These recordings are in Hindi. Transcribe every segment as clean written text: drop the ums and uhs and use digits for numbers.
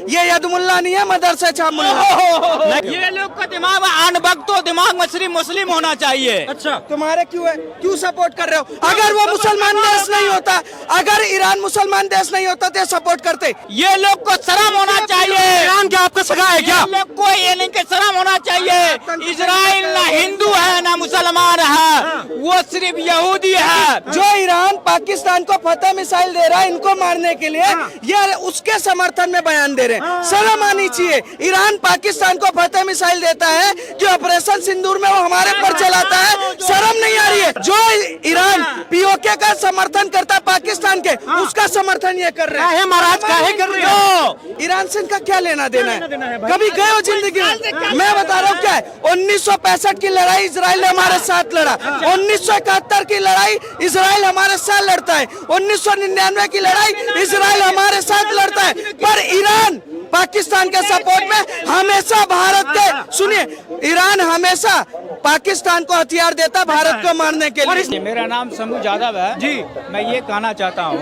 ये यदमुल्ला नहीं है, मदरसा छाप मुल्ला। ये लोग का दिमाग अनबख्तो दिमाग में सिर्फ मुस्लिम होना चाहिए। अच्छा, तुम्हारे क्यों है, क्यों सपोर्ट कर रहे हो? अगर वो मुसलमान देश नहीं होता, अगर ईरान मुसलमान देश नहीं होता तो शपोर्ट करते। ये लोग को शर्म होना चाहिए। ईरान क्या आपका सगा है क्या? ये लोग को ये नहीं के शर्म होना चाहिए। इजराइल ना हिंदू है ना मुसलमान है, वो सिर्फ यहूदी है। जो ईरान पाकिस्तान को फतह मिसाइल दे रहा है इनको मारने के लिए, ये उसके समर्थन में बयान दे रहे हैं। शर्म आनी चाहिए। ईरान पाकिस्तान को फतह मिसाइल देता है कि ऑपरेशन सिंदूर में वो हमारे पर चलाता है, शर्म नहीं आ रही है? जो ईरान पीओके का समर्थन करता है पाकिस्तान के, उसका समर्थन ये कर रहे हैं। महाराज काहे कर रहे हो? ईरान से इनका क्या लेना देना है? कभी गए हो जिंदगी में? मैं बता रहा हूँ क्या है। 1965 की लड़ाई इजराइल ने हमारे साथ लड़ा, 1971 की लड़ाई इजराइल हमारे साथ लड़ता है, 1999 की लड़ाई इजराइल हमारे साथ लड़ता है। पर ईरान पाकिस्तान के सपोर्ट में हमेशा भारत के, सुनिए, ईरान हमेशा पाकिस्तान को हथियार देता भारत को मारने के लिए। मेरा नाम शंभू यादव है जी। मैं ये कहना चाहता हूँ,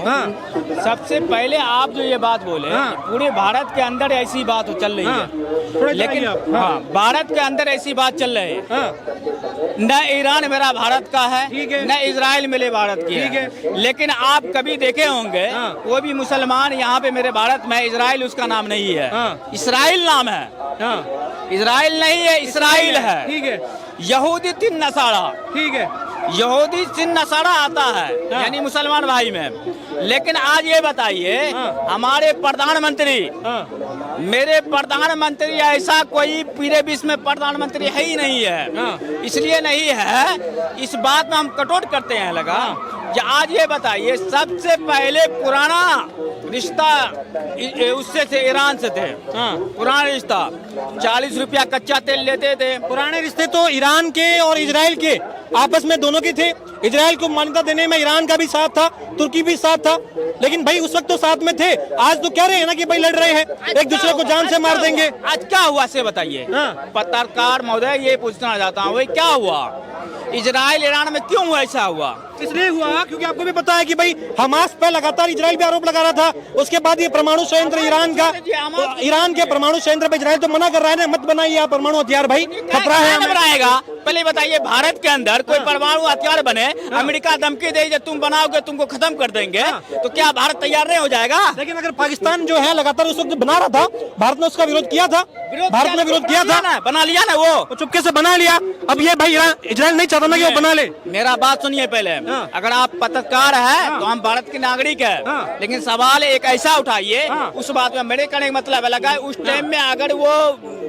सबसे पहले आप जो ये बात बोले, पूरे भारत के अंदर ऐसी बात चल रही है, लेकिन हाँ, भारत के अंदर ऐसी बात चल रही है। न ईरान मेरा भारत का है, न इजराइल मेरे भारत की है। लेकिन आप कभी देखे होंगे वो भी मुसलमान यहाँ पे मेरे भारत में, इजराइल उसका नाम नहीं है। इसराइल नाम है, इजराइल नहीं है, इसराइल है। ठीक है। यहूदी तीन नसाड़ा, ठीक है, यहूदी तीन नसाड़ा आता है, यानी मुसलमान भाई में। लेकिन आज ये बताइए, हमारे प्रधानमंत्री, मेरे प्रधानमंत्री ऐसा कोई पूरे विश्व में प्रधानमंत्री है ही नहीं है। इसलिए नहीं है, इस बात में हम कटौत करते हैं लगा कि आज ये बताइए, सबसे पहले पुराना रिश्ता उससे थे, ईरान से थे। पुराना रिश्ता 40 रुपया कच्चा तेल लेते थे। पुराने रिश्ते तो ईरान के और इजराइल के आपस में दोनों के थे। इजराइल को मान्यता देने में ईरान का भी साथ था, तुर्की भी साथ था, लेकिन भाई उस वक्त तो साथ में थे। आज तो कह रहे हैं ना कि भाई लड़ रहे हैं, एक दूसरे को जान से मार देंगे। आज क्या हुआ से बताइए। पत्रकार महोदय ये पूछना चाहता हूँ, भाई क्या हुआ इजराइल ईरान में, क्यों ऐसा हुआ? इसलिए हुआ क्योंकि आपको भी पता है कि भाई हमास पर लगातार इजराइल पे आरोप लगा रहा था। उसके बाद ये परमाणु संयंत्र ईरान का, ईरान के परमाणु संयंत्र पे इजराइल तो मना कर रहा है ना, मत बनाइए आप परमाणु हथियार, भाई खतरा है। बनाएगा पहले बताइए, भारत के अंदर कोई परमाणु हथियार बने, अमेरिका धमकी दे जब तुम बनाओगे तुमको खत्म कर देंगे, तो क्या भारत तैयार नहीं हो जाएगा? लेकिन अगर पाकिस्तान जो है लगातार उस वक्त बना रहा था, भारत ने उसका विरोध किया था, भारत ने विरोध किया था, बना लिया ना, वो चुपके से बना लिया। अब ये भाई इजराइल नहीं चाहता ना कि वो बना ले। मेरा बात सुनिए पहले, अगर आप पत्रकार है तो हम भारत के नागरिक है, लेकिन सवाल एक ऐसा उठाइए, उस बात में मेरे कहने का मतलब लगा, उस टाइम में अगर वो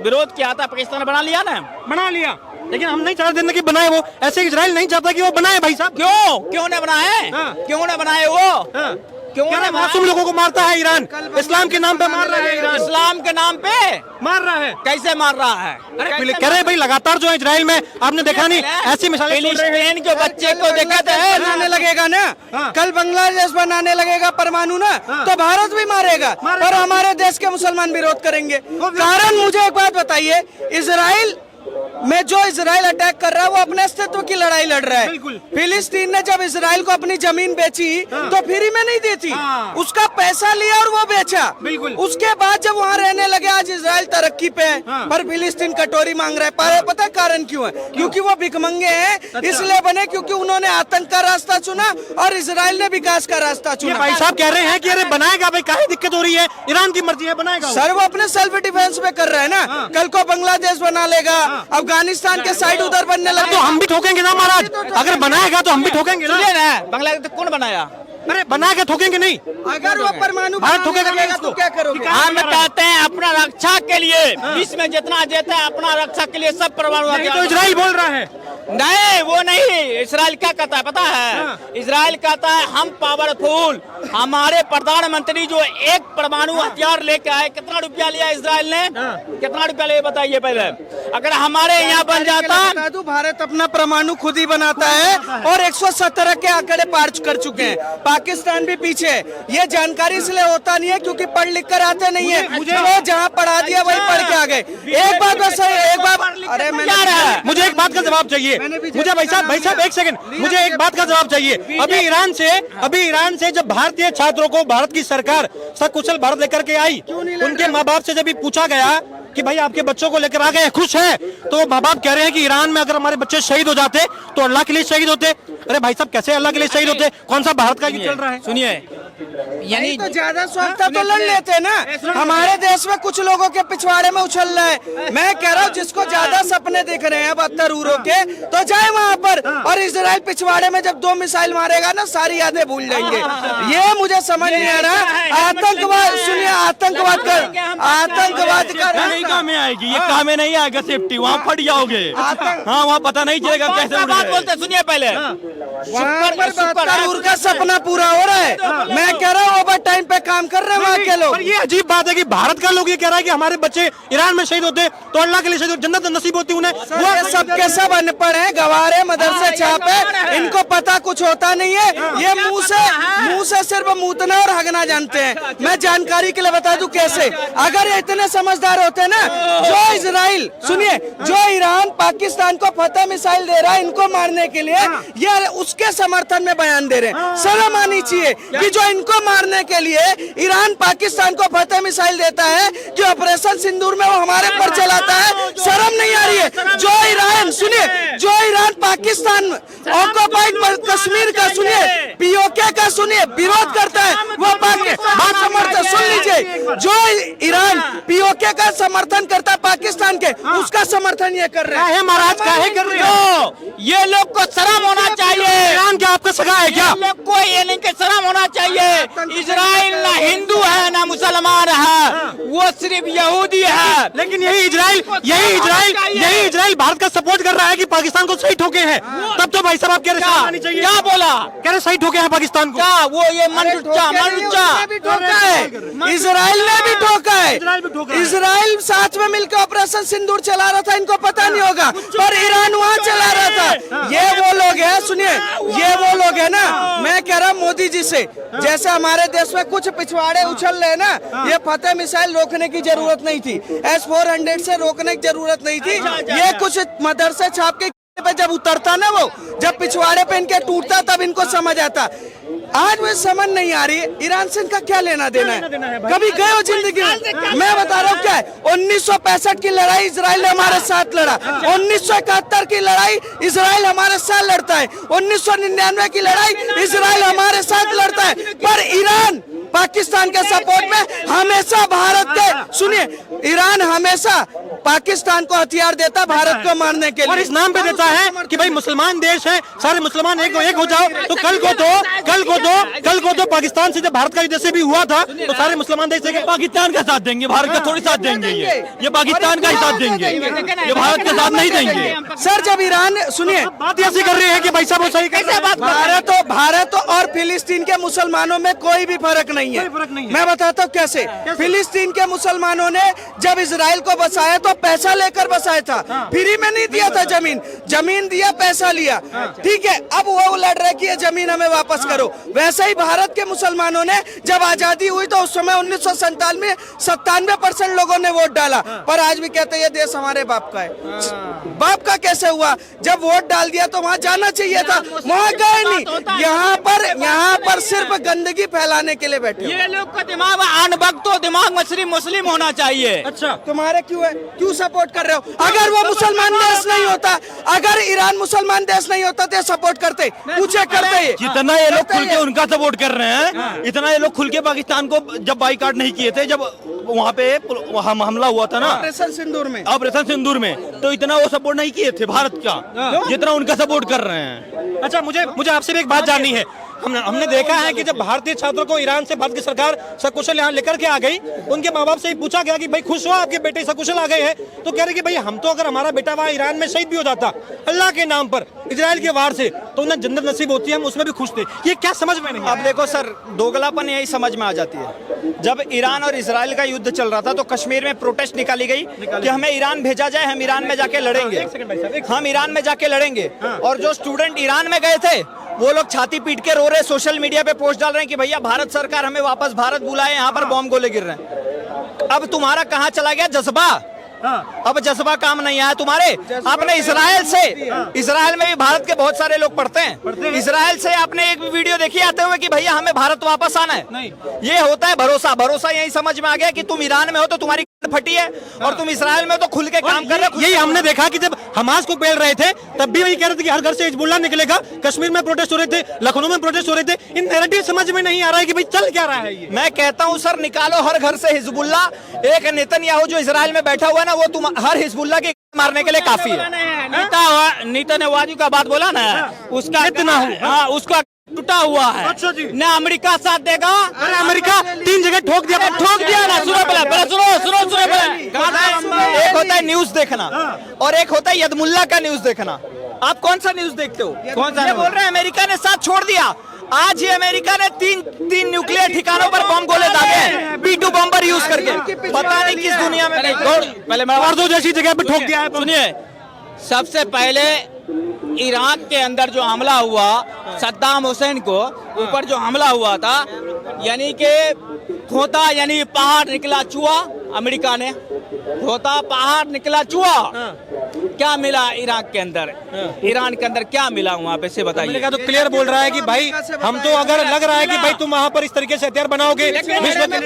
विरोध किया था, पाकिस्तान बना लिया ना, बना लिया। लेकिन हम नहीं चाहते कि बनाए वो, ऐसे इजराइल नहीं चाहता कि वो बनाए भाई साहब। क्यों नहीं बनाए? क्यों नहीं बनाए वो? क्यों नहीं? मासूम लोगों को मारता है ईरान, इस्लाम के नाम पे मार रहा है ईरान, इस्लाम के नाम पे मार रहा है। कैसे मार रहा है? अरे कह रहे भाई लगातार जो है इजराइल में आपने देखा नहीं, ऐसी मिसालें फिलिस्तीन के बच्चे को देखा था, बनाने लगेगा ना, कल बांग्लादेश बनाने लगेगा परमाणु ना, तो भारत भी मारेगा और हमारे देश के मुसलमान विरोध करेंगे। कारण मुझे एक बात बताइए, इजराइल में जो इजराइल अटैक कर रहा है वो अपने अस्तित्व की लड़ाई लड़ रहा है। फिलिस्तीन ने जब इजराइल को अपनी जमीन बेची तो फ्री में नहीं दी थी, उसका पैसा लिया और वो बेचा। उसके बाद जब वहाँ रहने लगे, आज इजराइल तरक्की पे है, पर फिलिस्तीन कटोरी मांग रहा है। पर पता है कारण क्यों है? क्योंकि वो भिखमंगे हैं, इसलिए बने क्योंकि उन्होंने आतंक का रास्ता चुना और इजराइल ने विकास का रास्ता चुना। भाई साहब कह रहे हैं कि अरे बनाएगा भाई, काहे दिक्कत हो रही है, ईरान की मर्जी है, बनाएगा। सर वो अपने सेल्फ डिफेंस पे कर रहे हैं ना, कल को बांग्लादेश बना लेगा, अफगानिस्तान के साइड उधर बनने लगे तो हम भी ठोकेंगे ना महाराज, अगर बनाएगा तो हम भी ठोकेंगे ना। बांग्लादेश कौन बनाया? अरे बना के ठोकेंगे नहीं, अगर वो परमाणु भारत ठोकेगा नहीं तो क्या करोगे? हम कहते हैं अपना रक्षा के लिए, विश्व में जितना देता है अपना रक्षा के लिए सब परमाणु तो इजराइल बोल रहा है। नहीं, वो नहीं। इजराइल क्या कहता है पता है? इजराइल कहता है हम पावरफुल, हमारे प्रधानमंत्री जो एक परमाणु हथियार लेके आए, कितना रुपया लिया इजराइल ने? कितना रुपया लिया बताइए पहले। अगर हमारे यहाँ बन जाता, भारत अपना परमाणु खुद ही बनाता है और 117 के आंकड़े पार कर चुके हैं, पाकिस्तान भी पीछे। ये जानकारी इसलिए होता नहीं है क्योंकि पढ़ लिख कर आते नहीं है, मुझे जहाँ पढ़ा दिया वही पढ़ के आ गए। एक बात बस, एक बात, अरे मुझे एक बात का जवाब चाहिए। चाहिए। मुझे भाई साहब एक सेकंड, मुझे एक बात का जवाब चाहिए। अभी ईरान से जब भारतीय छात्रों को भारत की सरकार सकुशल भारत लेकर के आई, उनके माँ बाप से जब पूछा गया कि भाई आपके बच्चों को लेकर आ गए, खुश है? तो माँ बाप कह रहे हैं कि ईरान में अगर हमारे बच्चे शहीद हो जाते तो अल्लाह के लिए शहीद होते। अरे भाई साहब, कैसे अल्लाह के लिए शहीद होते? कौन सा भारत का युद्ध चल रहा है? सुनिए, यानी तो ज्यादा शौक था तो लड़ लेते ना। हमारे देश में कुछ लोगों के पिछवाड़े में उछल रहा है। मैं कह रहा हूँ जिसको ज्यादा सपने दिख रहे हैं 72 यूरो के, तो जाए वहाँ पर। और इजराइल पिछवाड़े में जब 2 मिसाइल मारेगा ना, सारी यादें भूल जाएंगे। ये मुझे समझ नहीं आ रहा। आतंकवाद, सुनिए, आतंकवाद नहीं काम में आएगी, ये काम में नहीं आएगा। सेफ्टी वहाँ फट जाओगे। हाँ, वहाँ पता नहीं चलेगा कैसे बात बोलते। सुनिए पहले, वहाँ पर 72 यूरो का सपना पूरा हो रहा है। मैं कह रहा हूँ ओवर टाइम पे काम कर रहे हैं वहाँ के लोग। पर ये अजीब बात है कि भारत का लोग ये कह रहा है कि हमारे बच्चे ईरान में शहीद होते तो अल्लाह के लिए शहीद होते, जन्नत नसीब होती उन्हें। वो सबके सब अनपढ़ हैं, गवारे, मदरसे छाप है, इनको पता कुछ होता नहीं है। ये मुंह से सिर्फ मूतना और हगना जानते हैं। मैं जानकारी के लिए बता दूं कैसे। अगर ये इतने समझदार होते ना, जो इजराइल, सुनिए, जो ईरान पाकिस्तान को फतह मिसाइल दे रहा है इनको मारने के लिए, ये उसके समर्थन में बयान दे रहे हैं। शर्म आनी चाहिए कि जो इनको मारने के लिए ईरान पाकिस्तान को फतह मिसाइल देता है, कि ऑपरेशन सिंदूर में वो हमारे पर चलाता है। शर्म नहीं आ रही है? जो ईरान, सुनिए, जो ईरान पाकिस्तान ऑक्युपाइड कश्मीर का, सुनिए, पीओके का, सुनिए, विरोध करता है, वो बात समर्थन सुन लीजिए। जो ईरान पीओके का समर्थन करता है पाकिस्तान के, उसका समर्थन ये कर रहे हैं। महाराज काहे कर रहे हो? ये लोग को शर्म होना चाहिए। ईरान क्या आपका सगा है क्या? लोग को ये नहीं कि शर्म होना चाहिए। इजराइल ना हिंदू है ना मुसलमान है, वो सिर्फ यहूदी है। लेकिन यही इजराइल भारत का सपोर्ट कर रहा है कि पाकिस्तान को सही ठोके हैं। तब तो भाई साहब आप कह रहे शर्म आनी चाहिए। क्या बोला? कह रहे सही ठोके हैं पाकिस्तान को। क्या वो ये मनरुच्चा भी ठोका है, इजराइल ने भी ठोका है। इजराइल साथ में मिलकर ऑपरेशन सिंदूर चला रहा था, इनको पता नहीं होगा, पर ईरान वहाँ चला रहा था। ये वो लोग हैं, सुनिए, ये वो लोग हैं ना। मैं कह रहा हूँ मोदी जी से, जैसे हमारे देश में कुछ पिछवाड़े उछल रहे ना, ये फतह मिसाइल रोकने की जरूरत नहीं थी, S-400 से रोकने की जरूरत नहीं थी। ये कुछ मदरसे छाप के पे जब उतरता ना, वो जब पिछवाड़े पे इनके टूटता, तब इनको समझ आता। आज मुझे समझ नहीं आ रही ईरान से इनका क्या लेना देना है। कभी गए हो जिंदगी में? मैं बता रहा हूँ क्या है। 1965 की लड़ाई इजराइल ने हमारे साथ लड़ा, 1971 की लड़ाई इजराइल हमारे साथ लड़ता है, 1999 की लड़ाई इजराइल हमारे साथ लड़ता है। पर ईरान पाकिस्तान के सपोर्ट में हमेशा भारत के, सुनिए, ईरान हमेशा पाकिस्तान को हथियार देता भारत को मारने के लिए, और इस नाम पे देता है कि भाई मुसलमान देश है, सारे मुसलमान एक हो जाओ। तो कल को तो पाकिस्तान से जब भारत का युद्ध से भी हुआ था, तो सारे मुसलमान देश से पाकिस्तान का साथ देंगे, भारत का थोड़ी साथ देंगे। ये पाकिस्तान का ही साथ देंगे, ये भारत का साथ नहीं देंगे। सर, जब ईरान, सुनिए, बात ऐसी कर रहे हैं कि भाई साहब वो सही कैसे बात। भारत और फिलिस्तीन के मुसलमानों में कोई भी फर्क नहीं है। मैं बताता हूँ कैसे। फिलिस्तीन के मुसलमानों ने जब इजराइल को बसाया तो पैसा लेकर बसाया था, फ्री में नहीं दिया था। जमीन दिया, पैसा लिया, ठीक है। अब वो लड़ रहे कि ये जमीन हमें वापस करो। वैसे ही भारत के मुसलमानों ने जब आजादी हुई तो उस समय 1997 में 97% लोगों ने वोट डाला, पर आज भी कहते हैं ये देश हमारे बाप का है। बाप का कैसे हुआ? जब वोट डाल दिया तो वहाँ जाना चाहिए था, वहाँ गए नहीं। यहाँ पर सिर्फ गंदगी फैलाने के लिए बैठे। ये लोग का दिमाग अनबक, तो दिमाग मुस्लिम होना चाहिए। अच्छा, तुम्हारे क्यों सपोर्ट कर रहे हो? अगर वो मुसलमान देश नहीं होता, अगर ईरान मुसलमान देश नहीं होता तो सपोर्ट करते, पूछे करते। जितना ये लोग खुल के उनका सपोर्ट कर रहे हैं, इतना ये लोग खुल के पाकिस्तान को जब बाइकाट नहीं किए थे, जब वहाँ पे हमला हुआ था ना ऑपरेशन सिंदूर में, तो इतना वो सपोर्ट नहीं किए थे भारत का, जितना उनका सपोर्ट कर रहे हैं। अच्छा, मुझे आपसे भी एक बात जाननी है। हमने देखा है कि जब भारतीय छात्रों को ईरान से भारत की सरकार सकुशल यहाँ लेकर के आ गई, उनके माँ बाप से ही पूछा गया कि भाई खुश हो आपके बेटे सकुशल आ गए हैं, तो कह रहे कि भाई हम तो अगर हमारा बेटा वहाँ ईरान में शहीद भी हो जाता अल्लाह के नाम पर, इजराइल के वार से, तो उन्हें जन्नत नसीब होती है, हम उसमें भी खुश थे। ये क्या समझ में नहीं? अब देखो सर, दोगलापन यही समझ में आ जाती है। जब ईरान और इजराइल का युद्ध चल रहा था तो कश्मीर में प्रोटेस्ट निकाली गई कि हमें ईरान भेजा जाए, हम ईरान में जाके लड़ेंगे, हम ईरान में जाके लड़ेंगे। और जो स्टूडेंट ईरान में गए थे वो लोग छाती पीट के रो रहे, सोशल मीडिया पे पोस्ट डाल रहे हैं कि भैया भारत सरकार हमें वापस भारत बुलाए, यहाँ पर बॉम्ब गोले गिर रहे हैं। अब तुम्हारा कहाँ चला गया जज्बा? अब जज्बा काम नहीं आया तुम्हारे। आपने इसराइल में भी भारत के बहुत सारे लोग पढ़ते हैं। इसराइल से आपने एक भी वीडियो देखी आते हुए कि भैया हमें भारत वापस आना है? नहीं। ये होता है भरोसा यही समझ में आ गया कि तुम ईरान में हो तो तुम्हारी फटी है और तुम इसराइल में हो तो खुल के काम कर रहे हो। यही हमने देखा कि जब हमास को पेल रहे थे तब भी वही कह रहे थे कि हर घर से हिजबुल्लाह निकलेगा। कश्मीर में प्रोटेस्ट हो रहे थे, लखनऊ में प्रोटेस्ट हो रहे थे। इन नैरेटिव समझ में नहीं आ रहा है कि भाई चल क्या रहा है ये। मैं कहता हूं सर, निकालो हर घर से हिजबुल्लाह। एक नेतन्याहू जो इजराइल में बैठा हुआ है ना, वो तुम हर हिजबुल्लाह के मारने के लिए काफी है। नेतन्याहू का बात बोला ना, उसका हाँ, उसका टूटा हुआ है। अच्छा जी। ना अमेरिका साथ देगा। अरे अमेरिका 3 जगह ठोक दिया ना। सुनो एक होता है न्यूज देखना और एक होता है यदमुल्ला का न्यूज देखना। आप कौन सा न्यूज देखते हो? कौन सा? ये बोल रहे हैं अमेरिका ने साथ छोड़ दिया। आज ही अमेरिका ने तीन न्यूक्लियर ठिकानों पर बम गोले दागे हैं, B2 बम्बर यूज करके। पता नहीं किस दुनिया में। पहले मार्दो जैसी जगह पे ठोक दिया है। सुनिए, सबसे पहले इराक के अंदर जो हमला हुआ सद्दाम हुसैन को ऊपर जो हमला हुआ था, यानी कि खोता यानी पहाड़ निकला चूहा। अमेरिका ने खोता पहाड़ निकला चूहा। क्या मिला इराक के अंदर, ईरान के अंदर क्या मिला वहाँ पे से बताइए। अमेरिका तो क्लियर बोल रहा है कि भाई हम तो अगर लग रहा है कि भाई तुम वहाँ पर इस तरीके से हथियार बनाओगे।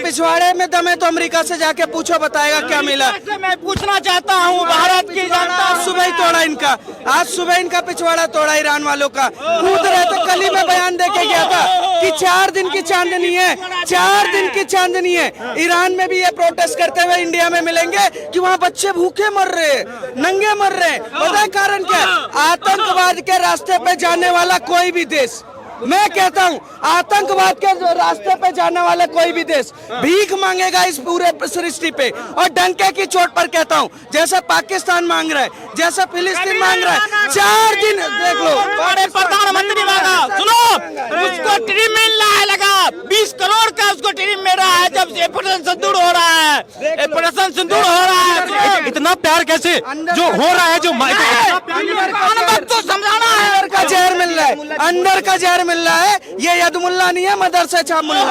पिछवाड़े में दम है तो अमेरिका से जाके पूछो, बताएगा क्या मिला। मैं पूछना चाहता हूँ भारत की जनता। आज सुबह ही तोड़ा इनका, आज सुबह इनका पिछवाड़ा तोड़ा ईरान वालों का। कूद रहे थे, कल ही में बयान दे के गया था कि 4 दिन की चांदनी है, 4 दिन की चांदनी है। ईरान में भी ये प्रोटेस्ट करते हुए इंडिया में मिलेंगे कि वहाँ बच्चे भूखे मर रहे हैं, नंगे मर रहे हैं। पता है कारण क्या? आतंकवाद के रास्ते पे जाने वाला कोई भी देश, मैं कहता हूं आतंकवाद के रास्ते पे जाने वाला कोई भी देश भीख मांगेगा इस पूरे सृष्टि पे। और डंके की चोट पर कहता हूं, जैसे पाकिस्तान मांग रहा है, जैसे फिलिस्तीन मांग रहा है, 4 दिन देख लो। बड़े प्रधानमंत्री मांगा, सुनो, उसको ट्रिम मिल रहा है, लगा 20 करोड़ का उसको ट्रिम मिल रहा है। जब से ऑपरेशन सिंदूर हो रहा है, ऑपरेशन सिंदूर हो रहा है। इतना प्यार कैसे जो हो रहा है, जो तो समझाना है। अंदर का जहर मिल रहा है, अंदर का जहर मिल रहा है। ये यदमुल्ला नहीं है, मदरसा छामुल्ला।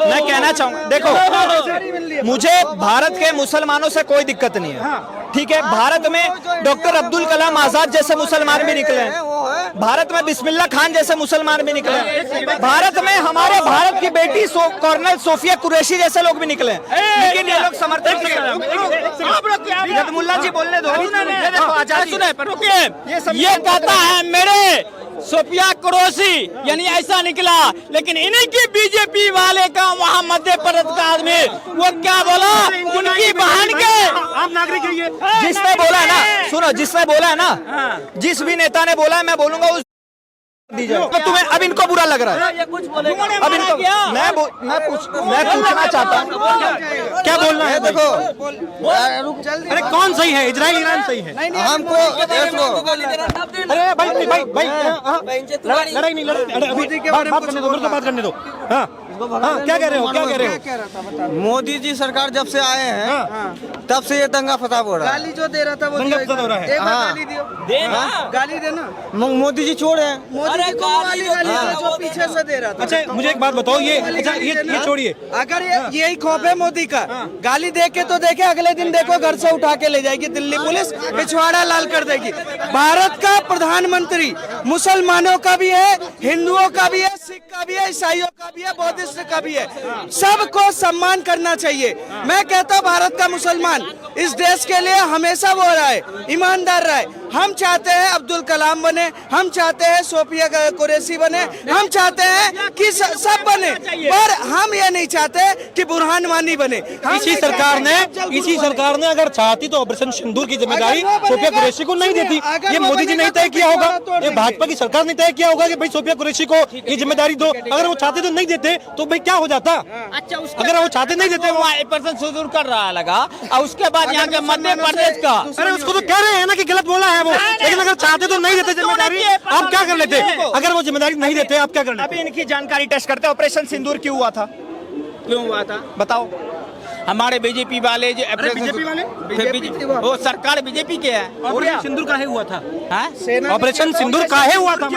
मैं कहना चाहूंगा, देखो मुझे भारत के मुसलमानों से कोई दिक्कत नहीं है, ठीक है। भारत में डॉक्टर अब्दुल कलाम आजाद जैसे मुसलमान भी निकले हैं, भारत में बिस्मिल्लाह खान जैसे मुसलमान भी निकले हैं, भारत में हमारे भारत की बेटी कर्नल सोफिया कुरैशी जैसे लोग भी निकले हैं। लेकिन ये लोग समर्थन यदमुल्ला जी बोलने दो। ये कहता है मेरे सोफिया कुरैशी यानी ऐसा निकला, लेकिन इन्हीं की बीजेपी वाले का वहाँ मध्य प्रदेश का आदमी वो क्या बोला, उनकी बहन के आप नागरिक है ये। जिसने बोला है ना, सुनो, जिसने बोला है ना, जिस भी नेता ने बोला है, मैं बोलूंगा उस तो तुम्हें अब इनको बुरा लग रहा है। अब इनको मैं पूछना चाहता हूँ, क्या बोलना है? देखो, अरे कौन सही है, इजराइल ईरान सही है? हमको अरे भाई लड़ाई नहीं, अभी बात करने दो, मेरे को बात करने दो। हाँ, क्या कह रहे हो? मोदी जी सरकार जब से आए हैं तब से ये दंगा फसाद हो रहा है। गाली जो दे रहा था वो दंगा फसाद हो रहा है। एक बार गाली दियो, गाली देना। मोदी जी छोड़े हैं। मोदी जी को वाली गाली दो जो पीछे से दे रहा था। अच्छा मुझे एक बात बताओ, ये छोड़िए, अगर यही खौफ है मोदी का, गाली दे के तो देखे, अगले दिन देखो घर से उठा के ले जाएगी दिल्ली पुलिस, पिछवाड़ा लाल कर देगी। भारत का प्रधानमंत्री मुसलमानों का भी है, हिंदुओं का भी है, सिख का भी है, ईसाइयों का भी है, बौद्धिस्ट का भी है। सबको सम्मान करना चाहिए। मैं कहता हूँ भारत का मुसलमान इस देश के लिए हमेशा वो रहा है, ईमानदार रहा है। हम चाहते हैं अब्दुल कलाम बने, हम चाहते हैं सोफिया कुरैशी बने, हम चाहते हैं कि सब बने, पर हम ये नहीं चाहते कि बुरहान वानी बने। इसी सरकार ने अगर चाहती तो ऑपरेशन सिंदूर की जिम्मेदारी सोफिया कुरैशी को नहीं देती। ये मोदी जी नहीं तय किया होगा, ये भाजपा की सरकार ने तय किया होगा कि भाई सोफिया कुरैशी को ये जिम्मेदारी दो। अगर वो चाहते तो नहीं देते, तो भाई क्या हो जाता? अच्छा, अगर वो चाहते नहीं देते, वो ऑपरेशन सिंदूर कर रहा लगा, और उसके बाद यहाँ के मध्य प्रदेश का, अरे उसको तो कह रहे हैं ना कि गलत बोला है वो, लेकिन अगर चाहते तो नहीं देते जिम्मेदारी, आप क्या कर लेते? अगर वो जिम्मेदारी नहीं देते, आप क्या कर लेते? अभी इनकी जानकारी टेस्ट करते हैं। ऑपरेशन सिंदूर क्यों हुआ था? क्यों हुआ था बताओ। हमारे बीजेपी वाले जो बीजेपी वाले? वो सरकार बीजेपी के है। ऑपरेशन सिंदूर काहे हुआ था? हाँ? ऑपरेशन सिंदूर काहे हुआ था?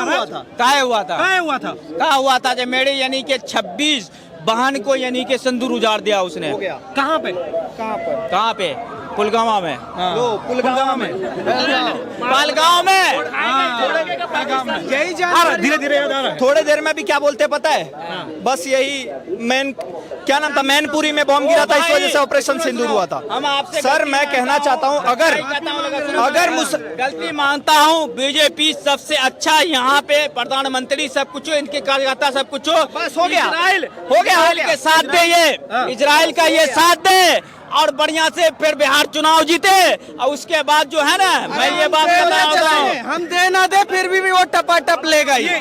काहे हुआ था? काहे हुआ था? कहा हुआ था जब मेरे यानी के 26 बहन को यानी के सिंदूर उजाड़ दिया उसने। कहाँ पे? कहाँ पे? पुलगामा में, पुलगामा में, पालगांव में। यही जानकारी धीरे धीरे याद आ रहा है। थोड़े देर में भी क्या बोलते पता है, बस यही मैन, क्या नाम था, मैनपुरी में बॉम्ब गिरा था, इस वजह से ऑपरेशन सिंदूर हुआ था। हम आपसे सर मैं कहना चाहता हूं, अगर गलती मानता हूं, बीजेपी सबसे अच्छा यहाँ पे प्रधानमंत्री सब कुछ हो, इनके कार्यकर्ता सब कुछ हो, बस हो गया, इजराइल हो गया, इजराइल के साथ दे, ये इजराइल का ये साथ दे और बढ़िया से फिर बिहार चुनाव जीते, और उसके बाद जो है ना, मैं ये बात कहना चाहता हूँ, हम दे ना दे फिर भी वो टपाटप लेगा ही। ये